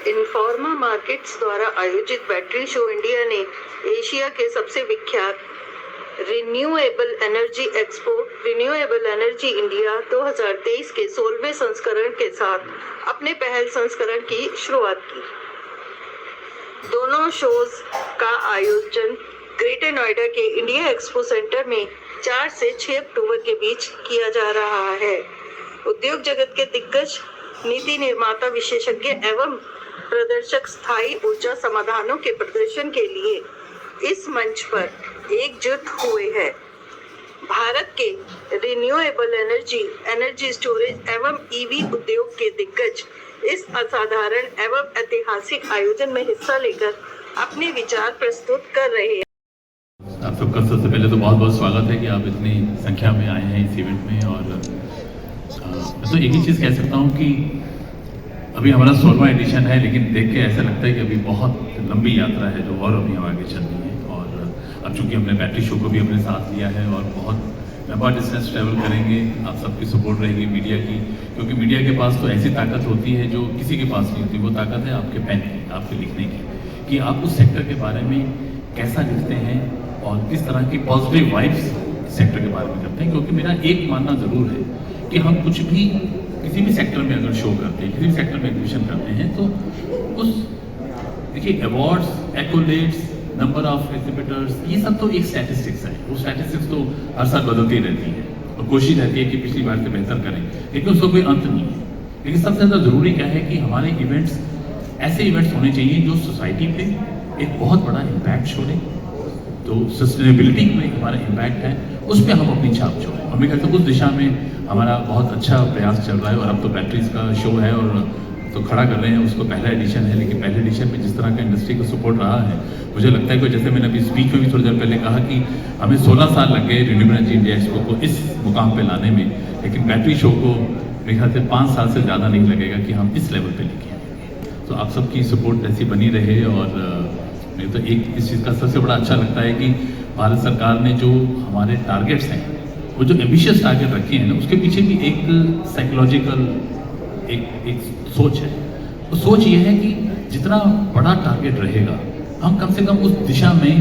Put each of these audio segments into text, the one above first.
इन्फॉर्मा markets द्वारा आयोजित battery show India ने एशिया के सबसे विख्यात renewable energy expo renewable energy India 2023 के 16वें संस्करण के साथ अपने पहल संस्करण की शुरुआत की। दोनों शोज का आयोजन ग्रेटर नोएडा के इंडिया एक्सपो सेंटर में 4 से 6 अक्टूबर के बीच किया जा रहा है। उद्योग जगत के दिग्गज नीति निर्माता, विशेषज्ञ एवं प्रदर्शक स्थायी ऊर्जा समाधानों के प्रदर्शन के लिए इस मंच पर एकजुट हुए हैं। भारत के रिन्यूएबल एनर्जी स्टोरेज एवं ईवी उद्योग के दिग्गज इस असाधारण एवं ऐतिहासिक आयोजन में हिस्सा लेकर अपने विचार प्रस्तुत कर रहे हैं। आप सबका सबसे पहले तो बहुत बहुत स्वागत है कि आप इतनी संख्या में आए हैं इस इवेंट में। और मैं तो एक ही चीज़ कह सकता हूँ कि अभी हमारा 16वां एडिशन है, लेकिन देख के ऐसा लगता है कि अभी बहुत लंबी यात्रा है जो और अभी हम आगे चल रही है। और अब चूंकि हमने बैटरी शो को भी अपने साथ लिया है और बहुत लंबा डिस्टेंस ट्रैवल करेंगे, आप सबकी सपोर्ट रहेगी मीडिया की, क्योंकि मीडिया के पास तो ऐसी ताकत होती है जो किसी के पास नहीं होती। वो ताकत है आपके पेन की, आपके लिखने की, कि आप उस सेक्टर के बारे में कैसा लिखते हैं और किस तरह की पॉजिटिव वाइब्स सेक्टर के बारे में करते हैं। क्योंकि मेरा एक मानना ज़रूर है कि हम कुछ भी किसी भी सेक्टर में अगर शो करते हैं, किसी भी सेक्टर में एग्जीबिशन करते हैं, तो उस देखिए अवार्ड्स, एक्कोलेट्स, नंबर ऑफ एग्जिबिटर्स, ये सब तो एक स्टैटिस्टिक्स है। वो स्टैटिस्टिक्स तो हर साल बदलती रहती है और कोशिश रहती है कि पिछली बार से बेहतर करें, लेकिन उसका कोई अंत नहीं है। लेकिन सबसे ज़्यादा ज़रूरी क्या है कि हमारे इवेंट्स ऐसे इवेंट्स होने चाहिए जो सोसाइटी पे एक बहुत बड़ा इम्पैक्ट छोड़े। तो सस्टेनेबिलिटी में हमारा इम्पैक्ट है, उस पर हम अपनी छाप छोड़ें। और मैं कहता हूँ उस दिशा में हमारा बहुत अच्छा प्रयास चल रहा है। और अब तो बैटरीज का शो है और तो खड़ा कर रहे हैं, उसको पहला एडिशन है, लेकिन पहले एडिशन में जिस तरह का इंडस्ट्री को सपोर्ट रहा है, मुझे लगता है कि जैसे मैंने अभी स्पीच में भी थोड़ी देर पहले कहा कि हमें 16 साल लग गए रिन्यूएबल एनर्जी इंडिया एक्सपो को इस मुकाम पे लाने में, लेकिन बैटरी शो को मेरे ख्याल से 5 साल से ज़्यादा नहीं लगेगा कि हम इस लेवल पे लेके आएंगे। तो आप सबकी सपोर्ट ऐसी बनी रहे। और मुझे तो एक इस चीज़ का सबसे बड़ा अच्छा लगता है कि भारत सरकार ने जो हमारे टारगेट्स हैं, वो जो एम्बिशियस टारगेट रखे हैं ना, उसके पीछे भी एक साइकोलॉजिकल एक सोच है। वो सोच ये है कि जितना बड़ा टारगेट रहेगा, हम कम से कम उस दिशा में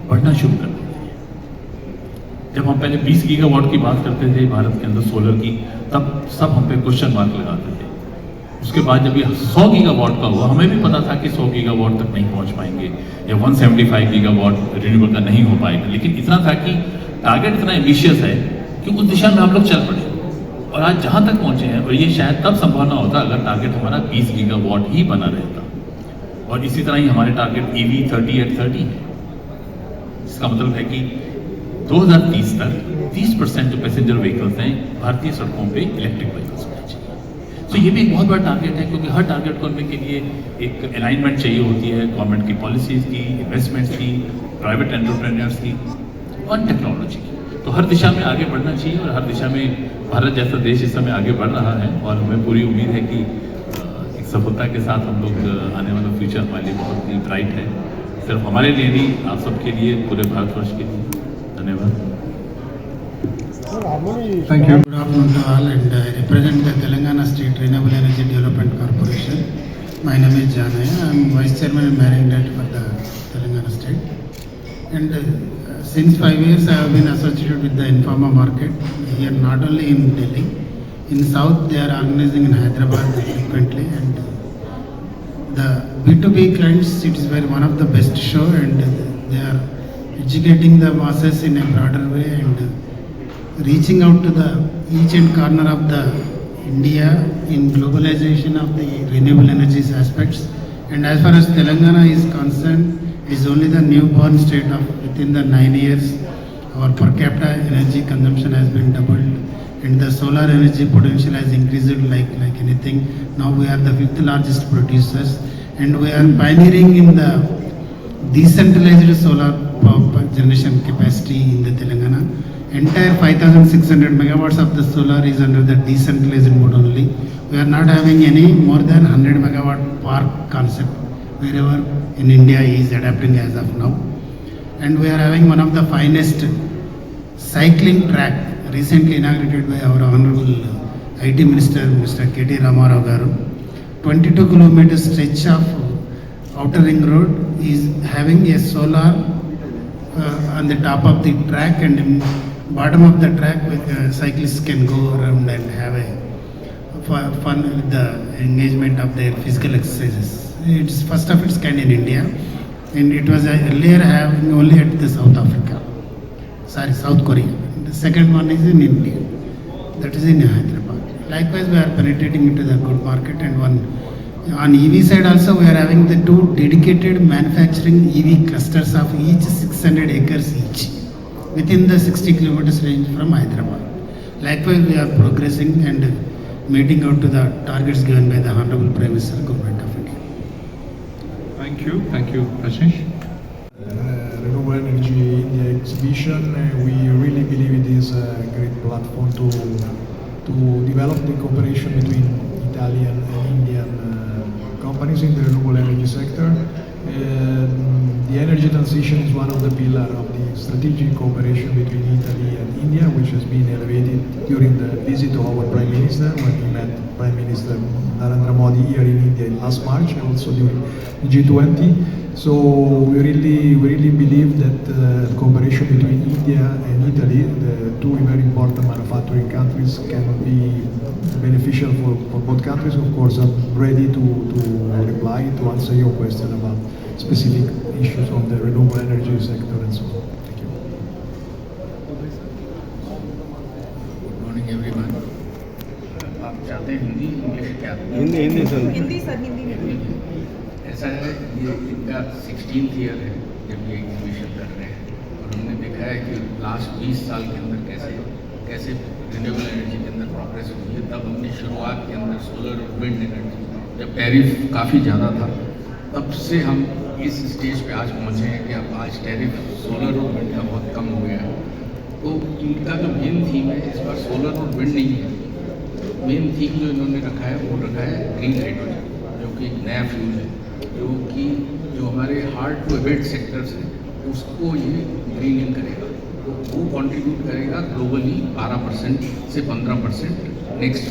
बढ़ना शुरू कर देते हैं। जब हम पहले 20 गीगावाट की बात करते थे भारत के अंदर सोलर की, तब सब हम पे क्वेश्चन मार्क लगाते थे। उसके बाद जब ये 100 गीगावाट का हुआ, हमें भी पता था कि 100 गीगावाट तक नहीं पहुंच पाएंगे या 175 गीगावाट रिन्यूएबल का नहीं हो पाएगा, लेकिन इतना था कि टारगेट इतना एम्बिशियस है कि उस दिशा में हम लोग चल पड़े और आज जहां तक पहुंचे हैं। और ये शायद तब संभव ना होता अगर टारगेट हमारा 20 गीगावाट ही बना रहता। और इसी तरह ही हमारे टारगेट EV 30 है। इसका मतलब है कि 2030 तक 30% जो पैसेंजर व्हीकल्स हैं भारतीय सड़कों पे इलेक्ट्रिक व्हीकल्स होने चाहिए। तो ये भी एक बहुत बड़ा टारगेट है, क्योंकि हर टारगेट को करने के लिए एक अलाइनमेंट चाहिए होती है गवर्नमेंट की पॉलिसीज़ की, इन्वेस्टमेंट्स की, प्राइवेट एंटरप्रेन्योर्स की और टेक्नोलॉजी की। तो हर दिशा में आगे बढ़ना चाहिए और हर दिशा में भारत जैसा देश इस समय आगे बढ़ रहा है। और हमें पूरी उम्मीद है कि एक सफलता के साथ हम लोग आने वाला फ्यूचर हमारे लिए बहुत ही ब्राइट है, सिर्फ हमारे लिए नहीं, आप सबके लिए, पूरे भारतवर्ष के लिए। धन्यवाद। Thank you. Good afternoon to all, and I represent the Telangana State Renewable Energy Development Corporation. My name is Janaya. I am Vice Chairman and Managing Director for the Telangana State. And since 5 years I have been associated with the Informa market here, not only in Delhi. In South they are organizing in Hyderabad frequently, and the B2B clients, it is one of the best show, and they are educating the masses in a broader way and reaching out to the each and corner of the India in globalization of the renewable energies aspects. And as far as Telangana is concerned, it is only the newborn state of within the 9 years our per capita energy consumption has been doubled, and the solar energy potential has increased like anything. Now we are the 5th largest producers, and we are pioneering in the decentralized solar power generation capacity in the Telangana. Entire 5,600 megawatts of the solar is under the decentralized mode only. We are not having any more than 100 megawatt park concept wherever in India is adapting as of now. And we are having one of the finest cycling track recently inaugurated by our Honorable IT Minister, Mr. K.T. Ramarao Garu. 22 kilometer stretch of outer ring road is having a solar on the top of the track, and in bottom of the track with cyclists can go around and have a fun with the engagement of their physical exercises. It's first of its kind in India, and it was earlier having only at the South Korea. The second one is in India, that is in Hyderabad. Likewise, we are penetrating into the good market, and one on EV side also we are having the 2 dedicated manufacturing EV clusters of each 600 acres each within the 60 kilometers range from Hyderabad. Likewise, we are progressing and meeting out to the targets given by the Honorable Prime Minister, Government of India. Thank you, Ashish. Renewable Energy India exhibition, we really believe it is a great platform to develop the cooperation between Italian and Indian companies in the renewable energy sector. The energy transition is one of the pillars of the strategic cooperation between Italy and India, which has been elevated during the visit of our Prime Minister when he met Prime Minister Narendra Modi here in India last March, and also during the G20. So we really believe that cooperation between India and Italy, the 2 very important manufacturing countries, can be beneficial for both countries. Of course, I'm ready to reply to answer your question about specific issues of the renewable energy sector and so on. Thank you. Good morning everyone. आप चाहते हैं Hindi English क्या? Hindi sir. Hindi में। ऐसा है, ये इनका 16th year है जब ये एग्जीबिशन कर रहे हैं, और हमने देखा है कि लास्ट 20 साल के अंदर कैसे रिन्यूएबल एनर्जी के अंदर प्रोग्रेस हुई है। तब हमने शुरुआत के अंदर सोलर और विंड एनर्जी, जब टैरिफ काफ़ी ज़्यादा था, तब से हम इस स्टेज पे आज पहुँचे हैं कि अब आज टैरिफ सोलर और विंड का बहुत कम हो गया है। तो इनका जो मेन थीम है इस बार सोलर और विंड नहीं है, मेन थीम जो इन्होंने रखा है वो रखा है ग्रीन हाइड्रोजन, जो कि एक नया फ्यूल है, जो हमारे हार्ड टू एबेट सेक्टर्स हैं उसको ये ग्रीनिंग करेगा, तो वो कंट्रीब्यूट करेगा ग्लोबली 12% से 15% नेक्स्ट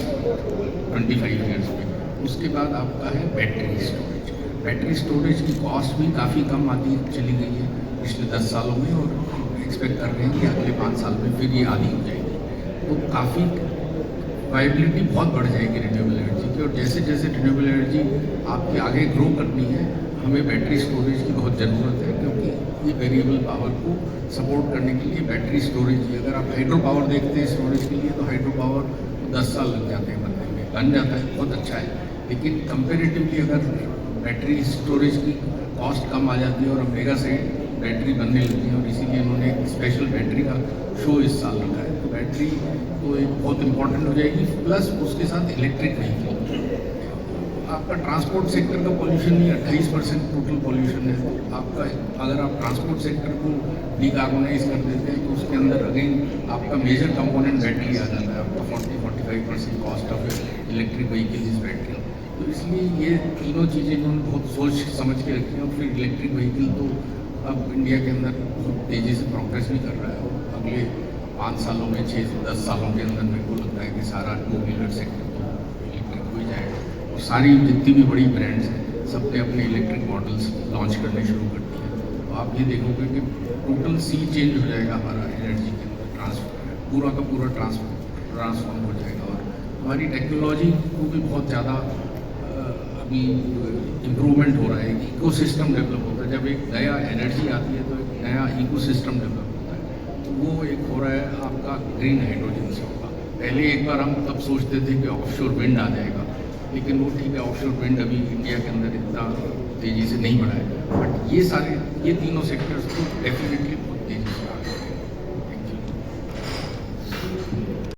25 ईयर्स में। उसके बाद आपका है बैटरी स्टोरेज की कॉस्ट भी काफ़ी कम आती चली गई है पिछले 10 सालों में, और एक्सपेक्ट कर रहे हैं कि अगले 5 साल में फिर ये आधी हो जाएगी। तो काफ़ी वाइबिलिटी बहुत बढ़ जाएगी रिन्यूएबल एनर्जी की, और जैसे जैसे रिन्यूएबल एनर्जी आपकी आगे ग्रो करनी है, हमें बैटरी स्टोरेज की बहुत ज़रूरत है, क्योंकि ये वेरिएबल पावर को सपोर्ट करने के लिए बैटरी स्टोरेज ही। अगर आप हाइड्रो पावर देखते हैं स्टोरेज के लिए, तो हाइड्रो पावर 10 साल लग जाते हैं बनने में, बन जाता है, बहुत अच्छा है, लेकिन कंपेरेटिवली अगर बैटरी स्टोरेज की कॉस्ट कम आ जाती है और अब मेगा साइड बैटरी बनने लगती है, और इसीलिए उन्होंने एक स्पेशल बैटरी का शो इस साल रखा है। तो बैटरी तो एक बहुत इंपॉर्टेंट हो जाएगी, प्लस उसके साथ इलेक्ट्रिक व्हीकल। आपका ट्रांसपोर्ट सेक्टर का पॉल्यूशन नहीं 28% टोटल पॉल्यूशन है, तो आपका अगर आप ट्रांसपोर्ट सेक्टर को डिकार्बोनाइज कर देते हैं तो उसके अंदर अगेन आपका मेजर कंपोनेंट बैटरी आ जाता है, आपका 40-45% cost of electric vehicle is battery. तो इसलिए ये तीनों चीज़ें इन्होंने बहुत सोच समझ के रखी हैं, और फिर इलेक्ट्रिक व्हीकल तो अब इंडिया के अंदर बहुत तेज़ी से प्रोग्रेस भी कर रहा है, और अगले 5 सालों में 6 से 10 सालों के अंदर मेरे को लगता है कि सारा 2 व्हीलर सेक्टर तो इलेक्ट्रिक हो ही जाएगा। और सारी जितनी भी बड़ी ब्रांड्स हैं सबने अपने इलेक्ट्रिक मॉडल्स लॉन्च करने शुरू कर दिए हैं। तो आप ये देखोगे कि टोटल सी चेंज हो जाएगा हमारा एनर्जी के अंदर, पूरा का पूरा ट्रांसफॉर्म हो जाएगा, और हमारी टेक्नोलॉजी को भी बहुत ज़्यादा अभी इम्प्रूवमेंट हो रहा है, इकोसिस्टम डेवलप होता है। जब एक नया एनर्जी आती है तो एक नया इकोसिस्टम डेवलप होता है, तो वो एक हो रहा है आपका ग्रीन हाइड्रोजन से होगा। पहले एक बार हम तब सोचते थे कि ऑफशोर विंड आ जाएगा, लेकिन वो ठीक है, ऑफशोर विंड अभी इंडिया के अंदर इतना तेज़ी से नहीं बढ़ा है, बट ये तीनों सेक्टर्स को डेफिनेटली बहुत तेज़ी से